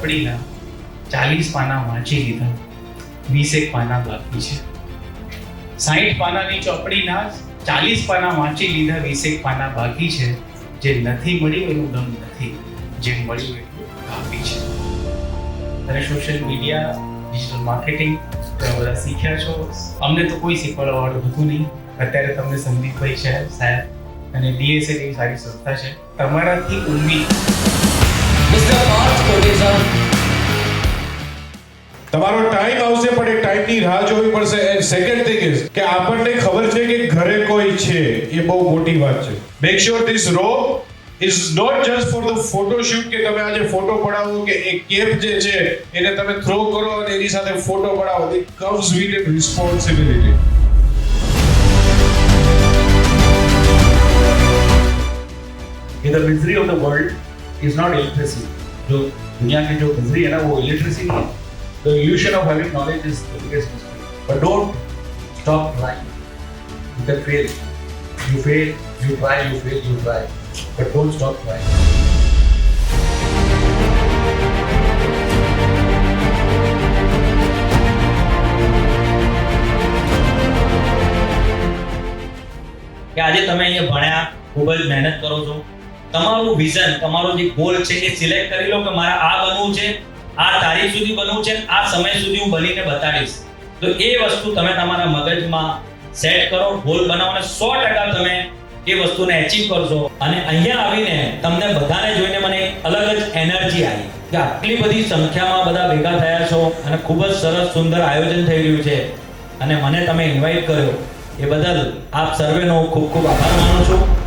ચોપડીના 40 પાના વાંચી લીધા, 20 પાના બાકી છે. 60 પાનાની ચોપડીના 40 પાના વાંચી લીધા, 20 પાના બાકી છે. જે નથી મળ્યું એનું ગમ નથી, જે મળ્યું એટલું કાફી છે. અને સોશિયલ મીડિયા, ડિજિટલ માર્કેટિંગ તમે બધા શીખ્યા છો. અમને તો કોઈ શીખવાડવા વાળું હતું નહીં. અત્યારે તમને સંદીપભાઈ છે સાહેબ અને ડીએસએ ની સારી સંસ્થા છે, તમારાથી ઉમ્મીદ. તમારો ટાઈમ આવશે પણ એ ટાઈમની રાહ જોવી પડશે. એન્ડ સેકન્ડ થિંગ ઇઝ કે આપણને ખબર છે કે ઘરે કોઈ છે, એ બહુ મોટી વાત છે. Make sure this robe is not just for the photo shoot, કે તમે આજે ફોટો પડાવો કે એ કેપ જે છે એને તમે થ્રો કરો અને એની સાથે ફોટો પડાવો. It comes with a responsibility. The misery of the world is not illiteracy. जो दुनिया की जो misery है ना वो illiteracy नहीं है. The illusion of having knowledge is the biggest mistake. But don't stop trying. You can fail. You fail. You try. You fail. You try. But don't stop trying. કે આજે તમે અહીંયા ભણ્યા, ખૂબ જ મહેનત કરો છો, તમારું વિઝન, તમારો જે ગોલ છે એ સિલેક્ટ કરી લો કે મારે આ બનવું છે, આ તારીખ સુધી બનવું છે, આ સમય સુધી હું બનીને બતાડીશ. તો એ વસ્તુ તમે તમારા મગજમાં સેટ કરો, ગોલ બનાવો અને 100% તમે એ વસ્તુને અચીવ કરશો. અને અહીંયા આવીને તમને બધાને જોઈને મને અલગ જ એનર્જી આવી કે આટલી બધી સંખ્યામાં બધા ભેગા થયા છો અને ખૂબ જ સરસ સુંદર આયોજન થઈ રહ્યું છે અને મને તમે ઇન્વાઇટ કર્યો એ બદલ આપ સર્વેનો ખૂબ ખૂબ આભાર માનું છું.